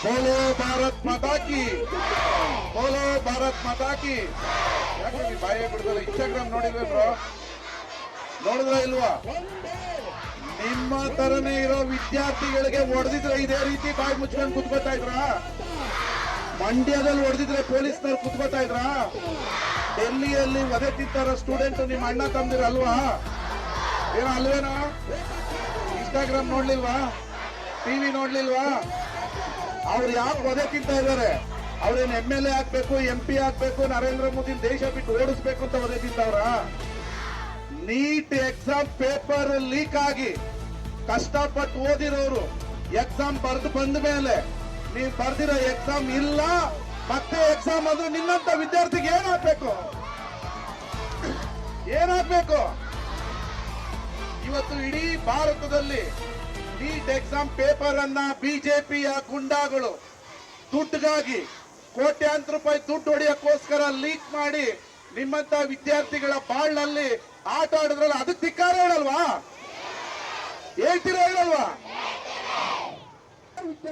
बोलो भारत माता की, बोलो भारत माता की. ಯಾಕೆ ನೀವು ಬಾಯಿಗೆ ಬಿಡ್ದಲ್ಲ? ಇನ್ಸ್ಟಾಗ್ರಾಮ್ ನೋಡಿದ್ರೇನ್ರೋ? ನೋಡಿದ್ರ ಇಲ್ವಾ? ನಿಮ್ಮ ತರನೇ ಇರೋ ವಿದ್ಯಾರ್ಥಿಗಳಿಗೆ ಹೊಡೆದಿದ್ರೆ ಇದೇ ರೀತಿ ಬಾಯಿ ಮುಚ್ಕೊಂಡು ಕುತ್ಕೋತಾ ಇದ್ರ? ಮಂಡ್ಯದಲ್ಲಿ ಹೊಡೆದಿದ್ರೆ ಪೊಲೀಸ್ನವ್ರು ಕುತ್ಕೋತಾ ಇದ್ರ? ಡೆಲ್ಲಿಯಲ್ಲಿ ವಧೆ ತಿಂತಾರ ಸ್ಟೂಡೆಂಟ್ ನಿಮ್ಮ ಅಣ್ಣ ತಮ್ಮದಿರ ಅಲ್ವಾ? ಏನೋ ಅಲ್ವೇನೋ? ಇನ್ಸ್ಟಾಗ್ರಾಮ್ ನೋಡ್ಲಿಲ್ವಾ? ಟಿವಿ ನೋಡ್ಲಿಲ್ವಾ? ಅವ್ರು ಯಾಕೆ ವಧೆ ತಿಂತಾ ಇದ್ದಾರೆ? ಅವ್ರೇನ್ MLA ಆಗ್ಬೇಕು, MP ಆಗ್ಬೇಕು, ನರೇಂದ್ರ ಮೋದಿ ದೇಶ ಬಿಟ್ಟು ಓಡಿಸ್ಬೇಕು ಅಂತ ವಧೆ ತಿಂತವ್ರ? ನೀಟ್ ಎಕ್ಸಾಮ್ ಪೇಪರ್ ಲೀಕ್ ಆಗಿ ಕಷ್ಟಪಟ್ಟು ಓದಿರೋರು ಎಕ್ಸಾಮ್ ಬರ್ದು ಬಂದ ಮೇಲೆ ನೀವ್ ಬರ್ದಿರೋ ಎಕ್ಸಾಮ್ ಇಲ್ಲ, ಮತ್ತೆ ಎಕ್ಸಾಮ್ ಅಂದ್ರೆ ನಿನ್ನಂತ ವಿದ್ಯಾರ್ಥಿಗೆ ಏನಾಗ್ಬೇಕು? ಏನಾಗ್ಬೇಕು? ಇವತ್ತು ಇಡೀ ಭಾರತದಲ್ಲಿ ನೀಟ್ ಎಕ್ಸಾಮ್ ಪೇಪರ್ ಅನ್ನ ಬಿಜೆಪಿಯ ಗುಂಡಾಗಳು ದುಡ್ಡಿಗಾಗಿ ಕೋಟ್ಯಾಂತರ ರೂಪಾಯಿ ದುಡ್ಡು ಹೊಡೆಯಕ್ಕೋಸ್ಕರ ಲೀಕ್ ಮಾಡಿ ನಿಮ್ಮಂತ ವಿದ್ಯಾರ್ಥಿಗಳ ಬಾಳ್ನಲ್ಲಿ ಆಟ ಆಡಿದ್ರಲ್ಲ, ಅದಕ್ಕೆ ಧಿಕ್ಕಾರ ಹೇಳಲ್ವಾ? ಹೇಳ್ತೀರಾ ಹೇಳಲ್ವಾ?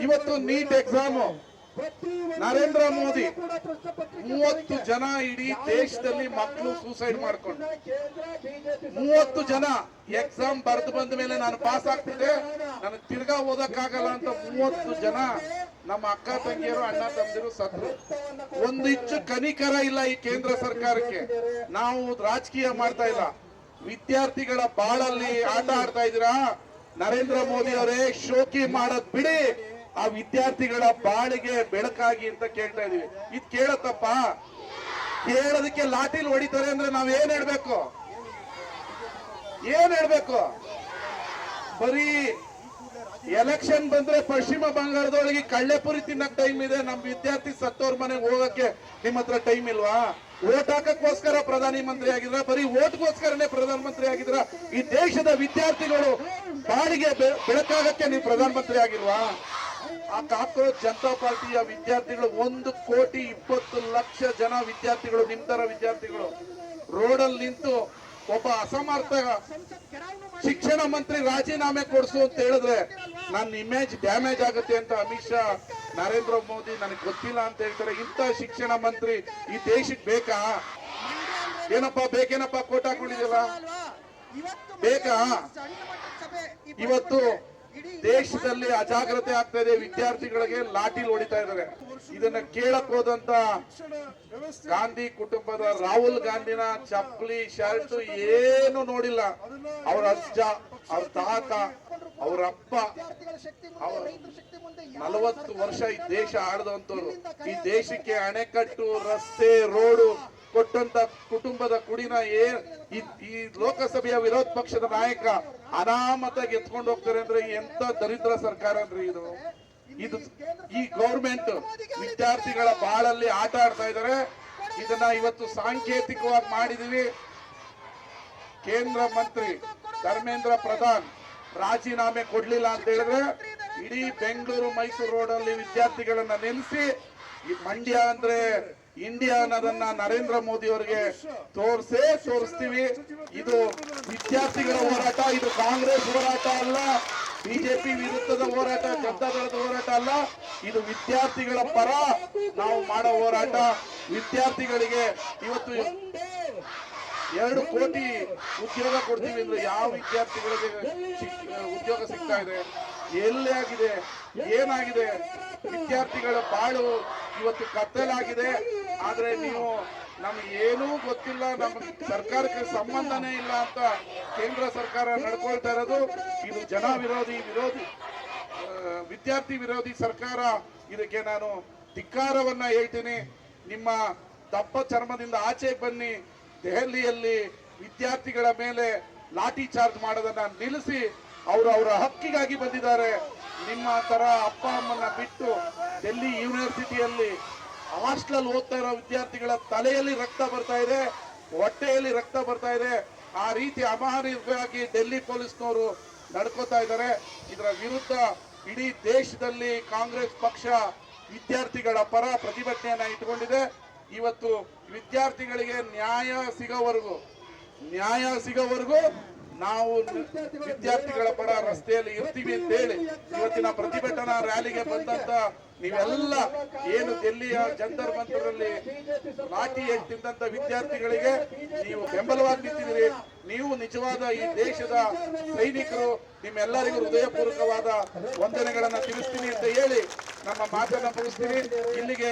ಇವತ್ತು ನೀಟ್ ಎಕ್ಸಾಮ್ ನರೇಂದ್ರ ಮೋದಿ 30 ಜನ ಇಡೀ ದೇಶದಲ್ಲಿ ಮಕ್ಕಳು ಸೂಸೈಡ್ ಮಾಡ್ಕೊಂಡು 30 ಜನ ಎಕ್ಸಾಮ್ ಬರೆದು ಬಂದ ಮೇಲೆ ನಾನು ಪಾಸ್ ಆಗ್ತಿದ್ದೆ, ನನಗೆ ತಿರ್ಗಾ ಓದಕ್ಕಾಗಲ್ಲ ಅಂತ 30 ಜನ ನಮ್ಮ ಅಕ್ಕ ತಂಗಿಯರು ಅಣ್ಣ ತಮ್ಮದಿರು ಸತ್ರು. ಒಂದು ಇಂಚು ಕನಿಕರ ಇಲ್ಲ ಈ ಕೇಂದ್ರ ಸರ್ಕಾರಕ್ಕೆ. ನಾವು ರಾಜಕೀಯ ಮಾಡ್ತಾ ಇಲ್ಲ, ವಿದ್ಯಾರ್ಥಿಗಳ ಬಾಳಲ್ಲಿ ಆಟ ಆಡ್ತಾ ಇದ್ದೀರಾ. ನರೇಂದ್ರ ಮೋದಿ ಅವರೇ, ಶೋಕಿ ಮಾಡೋದ್ ಬಿಡಿ, ಆ ವಿದ್ಯಾರ್ಥಿಗಳ ಬಾಳಿಗೆ ಬೆಳಕಾಗಿ ಅಂತ ಕೇಳ್ತಾ ಇದೀವಿ. ಇದು ಕೇಳತ್ತಪ್ಪ? ಕೇಳೋದಕ್ಕೆ ಲಾಠಿಲ್ ಹೊಡಿತಾರೆ ಅಂದ್ರೆ ನಾವ್ ಏನ್ ಹೇಳ್ಬೇಕು? ಏನ್ ಹೇಳ್ಬೇಕು? ಬರೀ ಎಲೆಕ್ಷನ್ ಬಂದ್ರೆ ಪಶ್ಚಿಮ ಬಂಗಾಳದೊಳಗೆ ಕಳ್ಳೆಪುರಿ ತಿನ್ನಕ್ ಟೈಮ್ ಇದೆ, ನಮ್ ವಿದ್ಯಾರ್ಥಿ ಸತ್ತೋರ್ ಮನೆಗೆ ಹೋಗಕ್ಕೆ ನಿಮ್ಮ ಹತ್ರ ಟೈಮ್ ಇಲ್ವಾ? ಓಟ್ ಹಾಕಕ್ಕೋಸ್ಕರ ಪ್ರಧಾನಿ ಮಂತ್ರಿ ಆಗಿದ್ರ? ಬರೀ ಓಟ್ಗೋಸ್ಕರನೇ ಪ್ರಧಾನ ಮಂತ್ರಿ ಆಗಿದ್ರ? ಈ ದೇಶದ ವಿದ್ಯಾರ್ಥಿಗಳು ಬಾಳಿಗೆ ಬೆಳಕಾಗಕ್ಕೆ ನೀವು ಪ್ರಧಾನ ಮಂತ್ರಿ ಆಗಿಲ್ವಾ? ಆ ಕಾಕ್ರೋಚ್ ಜನತಾ ಪಾರ್ಟಿಯ ವಿದ್ಯಾರ್ಥಿಗಳು 1,20,20,00,000 ಜನ ವಿದ್ಯಾರ್ಥಿಗಳು, ನಿಮ್ ತರ ವಿದ್ಯಾರ್ಥಿಗಳು ರೋಡಲ್ಲಿ ನಿಂತು ಒಬ್ಬ ಅಸಮರ್ಥ ಶಿಕ್ಷಣ ಮಂತ್ರಿ ರಾಜೀನಾಮೆ ಕೊಡಿಸು ಅಂತ ಹೇಳಿದ್ರೆ ನನ್ನ ಇಮೇಜ್ ಡ್ಯಾಮೇಜ್ ಆಗುತ್ತೆ ಅಂತ ಅಮಿತ್ ಶಾ, ನರೇಂದ್ರ ಮೋದಿ ನನಗೆ ಗೊತ್ತಿಲ್ಲ ಅಂತ ಹೇಳ್ತಾರೆ. ಇಂಥ ಶಿಕ್ಷಣ ಮಂತ್ರಿ ಈ ದೇಶಕ್ಕೆ ಬೇಕಾ? ಏನಪ್ಪಾ ಬೇಕೇನಪ್ಪ? ಕೋಟ್ ಹಾಕೊಂಡಿದ್ಯಲ್ಲ, ಬೇಕಾ? ಇವತ್ತು ದೇಶದಲ್ಲಿ ಅಜಾಗ್ರತೆ ಆಗ್ತಾ ಇದೆ, ವಿದ್ಯಾರ್ಥಿಗಳಿಗೆ ಲಾಠಿಲ್ ಹೊಡಿತಾ ಇದ್ದಾರೆ. ಇದನ್ನ ಕೇಳಕ್ ಹೋದಂತ ಗಾಂಧಿ ಕುಟುಂಬದ ರಾಹುಲ್ ಗಾಂಧಿನ ಚಪ್ಪಲಿ ಶರ್ಟ್ ಏನು ನೋಡಿಲ್ಲ. ಅವ್ರ ಅಜ್ಜ, ಅವ್ರ ತಾತ, ಅವ್ರ ಅಪ್ಪ 40 ವರ್ಷ ಈ ದೇಶ ಆಡದಂತವ್ರು, ಈ ದೇಶಕ್ಕೆ ಅಣೆಕಟ್ಟು, ರಸ್ತೆ, ರೋಡು ಕೊಟ್ಟಂತ ಕುಟುಂಬದ ಕುಡಿನ ಈ ಲೋಕಸಭೆಯ ವಿರೋಧ ಪಕ್ಷದ ನಾಯಕ ಅನಾಮತಾಗಿ ಎತ್ಕೊಂಡು ಹೋಗ್ತಾರೆ ಅಂದ್ರೆ ಎಂತ ದರಿದ್ರ ಸರ್ಕಾರ ಅಂದ್ರೆ ಇದು. ಈ ಗೌರ್ಮೆಂಟ್ ವಿದ್ಯಾರ್ಥಿಗಳ ಬಾಳಲ್ಲಿ ಆಟ ಆಡ್ತಾ ಇದ್ದಾರೆ. ಇದನ್ನ ಇವತ್ತು ಸಾಂಕೇತಿಕವಾಗಿ ಮಾಡಿದೀವಿ. ಕೇಂದ್ರ ಮಂತ್ರಿ ಧರ್ಮೇಂದ್ರ ಪ್ರಧಾನ್ ರಾಜೀನಾಮೆ ಕೊಡ್ಲಿಲ್ಲ ಅಂತ ಹೇಳಿದ್ರೆ ಇಡೀ ಬೆಂಗಳೂರು ಮೈಸೂರು ರೋಡ್ ಅಲ್ಲಿ ವಿದ್ಯಾರ್ಥಿಗಳನ್ನ ನಿಲ್ಲಿಸಿ ಈ ಮಂಡ್ಯ ಅಂದ್ರೆ ಇಂಡಿಯಾ ಅನ್ನೋದನ್ನ ನರೇಂದ್ರ ಮೋದಿ ಅವರಿಗೆ ತೋರಿಸ್ತೀವಿ. ಇದು ವಿದ್ಯಾರ್ಥಿಗಳ ಹೋರಾಟ, ಇದು ಕಾಂಗ್ರೆಸ್ ಹೋರಾಟ ಅಲ್ಲ, ಬಿಜೆಪಿ ವಿರುದ್ಧದ ಹೋರಾಟ, ಜನತಾ ದಳದ ಹೋರಾಟ ಅಲ್ಲ. ಇದು ವಿದ್ಯಾರ್ಥಿಗಳ ಪರ ನಾವು ಮಾಡೋ ಹೋರಾಟ. ವಿದ್ಯಾರ್ಥಿಗಳಿಗೆ ಇವತ್ತು 2 ಕೋಟಿ ಉದ್ಯೋಗ ಕೊಡ್ತೀವಿ ಅಂದ್ರೆ ಯಾವ ವಿದ್ಯಾರ್ಥಿಗಳಿಗೆ ಉದ್ಯೋಗ ಸಿಗ್ತಾ ಇದೆ? ಎಲ್ಲಿ ಆಗಿದೆ? ಏನಾಗಿದೆ? ವಿದ್ಯಾರ್ಥಿಗಳ ಬಾಳು ಇವತ್ತು ಕತ್ತಲಾಗಿದೆ. ಆದ್ರೆ ನೀವು ನಮ್ಗೆ ಏನೂ ಗೊತ್ತಿಲ್ಲ, ನಮ್ಮ ಸರ್ಕಾರಕ್ಕೆ ಸಂಬಂಧನೇ ಇಲ್ಲ ಅಂತ ಕೇಂದ್ರ ಸರ್ಕಾರ ನಡ್ಕೊಳ್ತಾ ಇರೋದು. ಇದು ಜನ ವಿರೋಧಿ ವಿದ್ಯಾರ್ಥಿ ವಿರೋಧಿ ಸರ್ಕಾರ. ಇದಕ್ಕೆ ನಾನು ಧಿಕ್ಕಾರವನ್ನ ಹೇಳ್ತೀನಿ. ನಿಮ್ಮ ದಪ್ಪ ಚರ್ಮದಿಂದ ಆಚೆ ಬನ್ನಿ. ದೆಹಲಿಯಲ್ಲಿ ವಿದ್ಯಾರ್ಥಿಗಳ ಮೇಲೆ ಲಾಠಿ ಚಾರ್ಜ್ ಮಾಡೋದನ್ನ ನಿಲ್ಲಿಸಿ. ಅವರ ಹಕ್ಕಿಗಾಗಿ ಬಂದಿದ್ದಾರೆ. ನಿಮ್ಮ ತರ ಅಪ್ಪ ಅಮ್ಮನ ಬಿಟ್ಟು ಡೆಲ್ಲಿ ಯೂನಿವರ್ಸಿಟಿಯಲ್ಲಿ ಹಾಸ್ಟೆಲ್ ಓದ್ತಾ ಇರೋ ವಿದ್ಯಾರ್ಥಿಗಳ ತಲೆಯಲ್ಲಿ ರಕ್ತ ಬರ್ತಾ ಇದೆ, ಹೊಟ್ಟೆಯಲ್ಲಿ ರಕ್ತ ಬರ್ತಾ ಇದೆ. ಆ ರೀತಿ ಅಮಾನವೀಯವಾಗಿ ಡೆಲ್ಲಿ ಪೊಲೀಸ್ನವರು ನಡ್ಕೋತಾ ಇದ್ದಾರೆ. ಇದರ ವಿರುದ್ಧ ಇಡೀ ದೇಶದಲ್ಲಿ ಕಾಂಗ್ರೆಸ್ ಪಕ್ಷ ವಿದ್ಯಾರ್ಥಿಗಳ ಪರ ಪ್ರತಿಭಟನೆಯನ್ನ ಇಟ್ಟುಕೊಂಡಿದೆ. ಇವತ್ತು ವಿದ್ಯಾರ್ಥಿಗಳಿಗೆ ನ್ಯಾಯ ಸಿಗೋವರೆಗೂ ನಾವು ವಿದ್ಯಾರ್ಥಿಗಳ ಪರ ರಸ್ತೆಯಲ್ಲಿ ಇರ್ತೀವಿ ಅಂತ ಹೇಳಿ ಇವತ್ತಿನ ಪ್ರತಿಭಟನಾ ರ್ಯಾಲಿಗೆ ಬಂದಂತ ನೀವೆಲ್ಲ ಏನು ದಿಲ್ಲಿಯ ಜಂತರ್ ಮಂತರಲ್ಲಿ ಲಾಠಿ ತಿಂದಂತ ವಿದ್ಯಾರ್ಥಿಗಳಿಗೆ ನೀವು ಬೆಂಬಲವಾಗಿ ನಿಂತಿದ್ದೀರಿ. ನೀವು ನಿಜವಾದ ಈ ದೇಶದ ಸೈನಿಕರು. ನಿಮ್ಮೆಲ್ಲರಿಗೂ ಹೃದಯಪೂರ್ವಕವಾದ ವಂದನೆಗಳನ್ನ ತಿಳಿಸ್ತೀನಿ ಅಂತ ಹೇಳಿ ನಮ್ಮ ಮಾತನ್ನ ಮುಗಿಸ್ತೀನಿ. ಇಲ್ಲಿಗೆ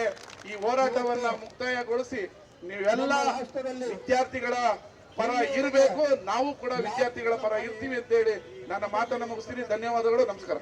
ಈ ಹೋರಾಟವನ್ನ ಮುಕ್ತಾಯಗೊಳಿಸಿ ನೀವೆಲ್ಲ ವಿದ್ಯಾರ್ಥಿಗಳ ಪರ ಇರಬೇಕು, ನಾವು ಕೂಡ ವಿದ್ಯಾರ್ಥಿಗಳ ಪರ ಇರ್ತೀವಿ ಅಂತ ಹೇಳಿ ನನ್ನ ಮಾತನ್ನ ಮುಗಿಸ್ತೀನಿ. ಧನ್ಯವಾದಗಳು, ನಮಸ್ಕಾರ.